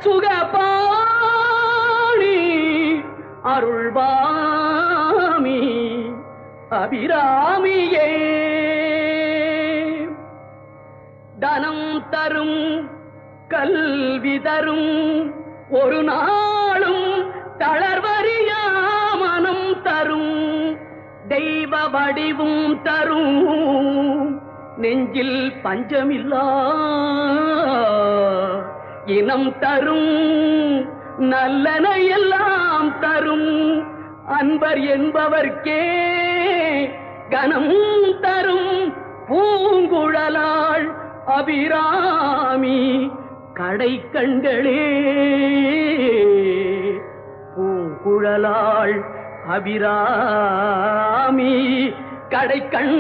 சுகபாணி அருள்வாமி அபிராமியே தனம் தரும் கல்வி தரும் ஒரு நாளும் தளர்வறியா மனம் தரும் தெய்வ வடிவும் தரும் நெஞ்சில் பஞ்சமில்லா இனம் தரும் நல்லன எல்லாம் தரும் அன்பர் என்பவர்க்கே கனம் தரும் பூங்குழலாள் அபிராமி கடை கண்களே பூங்குழலாள் அபிராமி கடை கண்